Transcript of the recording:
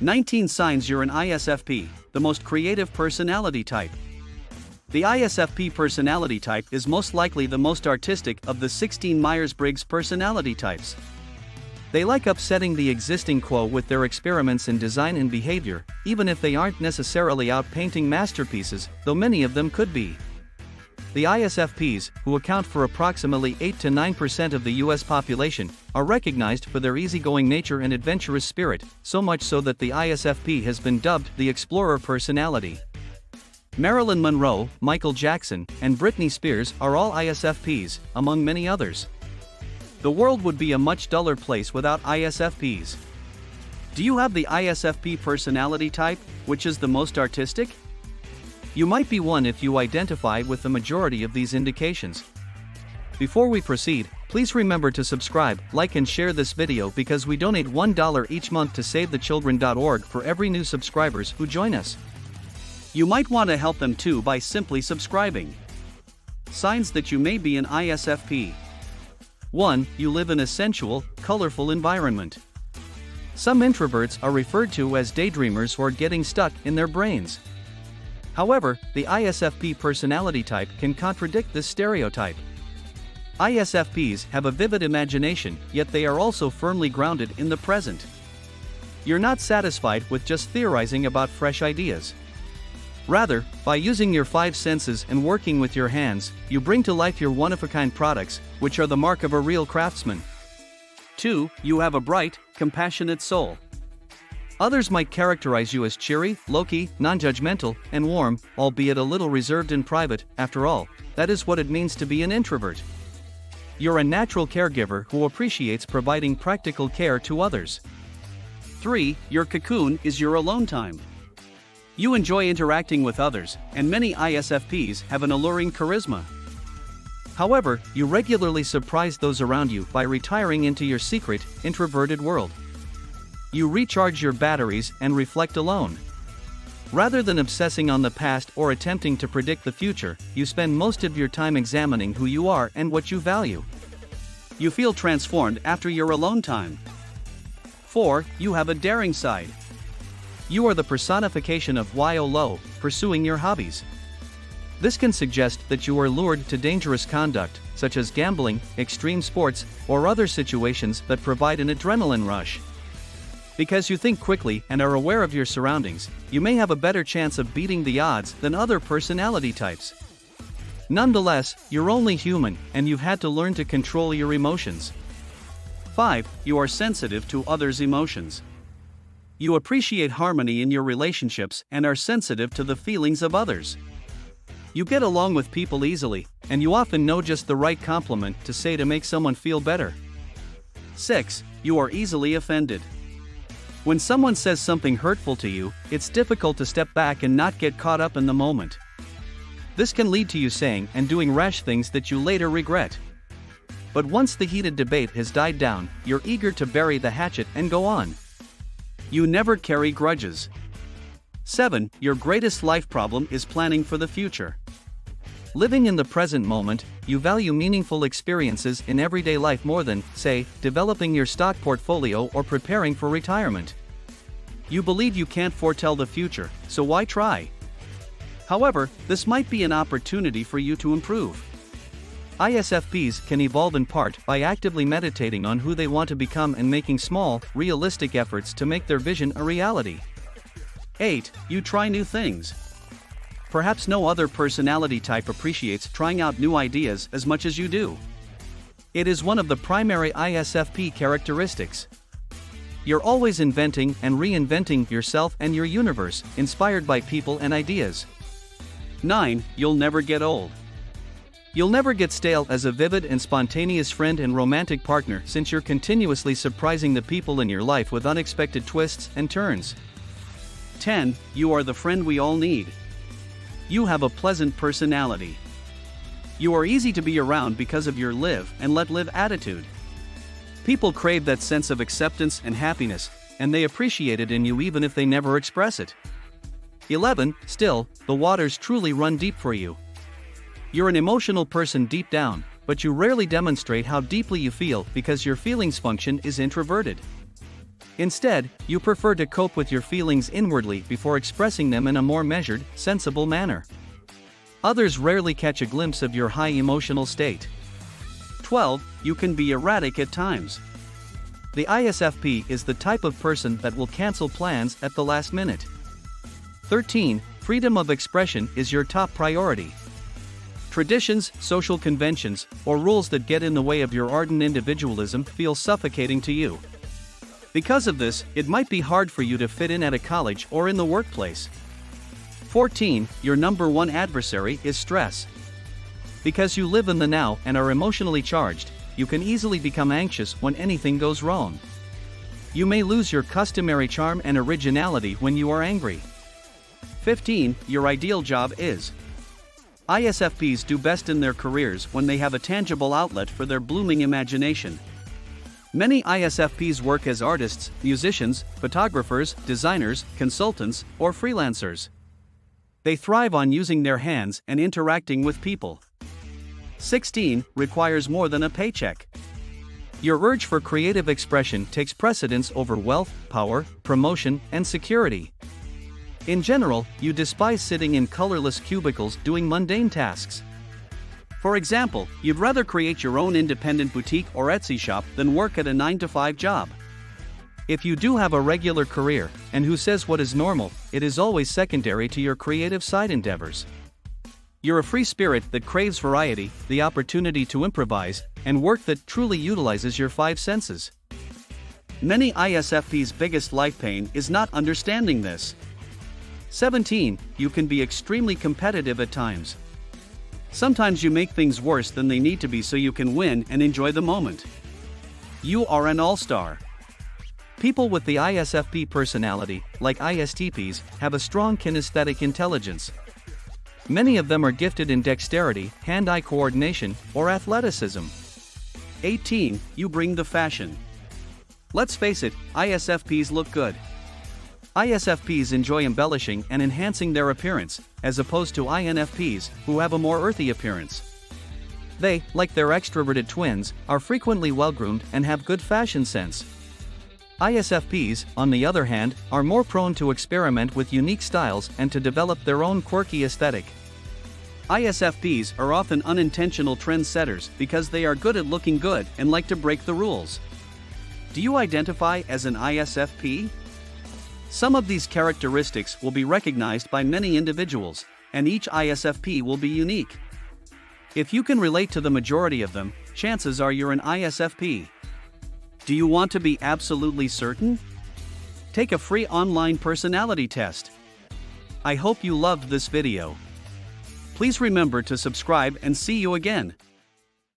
19 signs you're an ISFP, the most creative personality type. The ISFP personality type is most likely the most artistic of the 16 Myers-Briggs personality types. They like upsetting the existing quo with their experiments in design and behavior, even if they aren't necessarily out painting masterpieces, though many of them could be. The ISFPs, who account for approximately 8 to 9% of the US population, are recognized for their easygoing nature and adventurous spirit, so much so that the ISFP has been dubbed the explorer personality. Marilyn Monroe, Michael Jackson, and Britney Spears are all ISFPs, among many others. The world would be a much duller place without ISFPs. Do you have the ISFP personality type, which is the most artistic? You might be one if you identify with the majority of these indications. Before we proceed, please remember to subscribe, like and share this video because we donate $1 each month to SaveTheChildren.org for every new subscribers who join us. You might want to help them too by simply subscribing. Signs that you may be an ISFP. 1. You live in a sensual, colorful environment. Some introverts are referred to as daydreamers or getting stuck in their brains. However, the ISFP personality type can contradict this stereotype. ISFPs have a vivid imagination, yet they are also firmly grounded in the present. You're not satisfied with just theorizing about fresh ideas. Rather, by using your 5 senses and working with your hands, you bring to life your one-of-a-kind products, which are the mark of a real craftsman. 2. You have a bright, compassionate soul. Others might characterize you as cheery, low-key, non-judgmental, and warm, albeit a little reserved in private. After all, that is what it means to be an introvert. You're a natural caregiver who appreciates providing practical care to others. 3. Your cocoon is your alone time. You enjoy interacting with others, and many ISFPs have an alluring charisma. However, you regularly surprise those around you by retiring into your secret, introverted world. You recharge your batteries and reflect alone. Rather than obsessing on the past or attempting to predict the future, you spend most of your time examining who you are and what you value. You feel transformed after your alone time. 4. You have a daring side. You are the personification of YOLO, pursuing your hobbies. This can suggest that you are lured to dangerous conduct, such as gambling, extreme sports, or other situations that provide an adrenaline rush. Because you think quickly and are aware of your surroundings, you may have a better chance of beating the odds than other personality types. Nonetheless, you're only human, and you've had to learn to control your emotions. 5. You are sensitive to others' emotions. You appreciate harmony in your relationships and are sensitive to the feelings of others. You get along with people easily, and you often know just the right compliment to say to make someone feel better. 6. You are easily offended. When someone says something hurtful to you, it's difficult to step back and not get caught up in the moment. This can lead to you saying and doing rash things that you later regret. But once the heated debate has died down, you're eager to bury the hatchet and go on. You never carry grudges. 7. Your greatest life problem is planning for the future. Living in the present moment, you value meaningful experiences in everyday life more than, say, developing your stock portfolio or preparing for retirement. You believe you can't foretell the future, so why try? However, this might be an opportunity for you to improve. ISFPs can evolve in part by actively meditating on who they want to become and making small, realistic efforts to make their vision a reality. 8. You try new things. Perhaps no other personality type appreciates trying out new ideas as much as you do. It is one of the primary ISFP characteristics. You're always inventing and reinventing yourself and your universe, inspired by people and ideas. 9. You'll never get old. You'll never get stale as a vivid and spontaneous friend and romantic partner since you're continuously surprising the people in your life with unexpected twists and turns. 10. You are the friend we all need. You have a pleasant personality. You are easy to be around because of your live and let live attitude. People crave that sense of acceptance and happiness, and they appreciate it in you even if they never express it. 11. Still, the waters truly run deep for you. You're an emotional person deep down, but you rarely demonstrate how deeply you feel because your feelings function is introverted. Instead, you prefer to cope with your feelings inwardly before expressing them in a more measured, sensible manner. Others rarely catch a glimpse of your high emotional state. 12. You can be erratic at times. The ISFP is the type of person that will cancel plans at the last minute. 13. Freedom of expression is your top priority. Traditions, social conventions, or rules that get in the way of your ardent individualism feel suffocating to you. Because of this, it might be hard for you to fit in at a college or in the workplace. 14. Your number one adversary is stress. Because you live in the now and are emotionally charged, you can easily become anxious when anything goes wrong. You may lose your customary charm and originality when you are angry. 15. Your ideal job is. ISFPs do best in their careers when they have a tangible outlet for their blooming imagination. Many ISFPs work as artists, musicians, photographers, designers, consultants, or freelancers. They thrive on using their hands and interacting with people. 16. Requires more than a paycheck. Your urge for creative expression takes precedence over wealth, power, promotion, and security. In general, you despise sitting in colorless cubicles doing mundane tasks. For example, you'd rather create your own independent boutique or Etsy shop than work at a 9-to-5 job. If you do have a regular career, and who says what is normal, it is always secondary to your creative side endeavors. You're a free spirit that craves variety, the opportunity to improvise, and work that truly utilizes your 5 senses. Many ISFPs' biggest life pain is not understanding this. 17. You can be extremely competitive at times. Sometimes you make things worse than they need to be so you can win and enjoy the moment. You are an all-star. People with the ISFP personality, like ISTPs, have a strong kinesthetic intelligence. Many of them are gifted in dexterity, hand-eye coordination, or athleticism. 18. You bring the fashion. Let's face it, ISFPs look good. ISFPs enjoy embellishing and enhancing their appearance, as opposed to INFPs, who have a more earthy appearance. They, like their extroverted twins, are frequently well-groomed and have good fashion sense. ISFPs, on the other hand, are more prone to experiment with unique styles and to develop their own quirky aesthetic. ISFPs are often unintentional trendsetters because they are good at looking good and like to break the rules. Do you identify as an ISFP? Some of these characteristics will be recognized by many individuals, and each ISFP will be unique. If you can relate to the majority of them, chances are you're an ISFP. Do you want to be absolutely certain? Take a free online personality test. I hope you loved this video. Please remember to subscribe and see you again.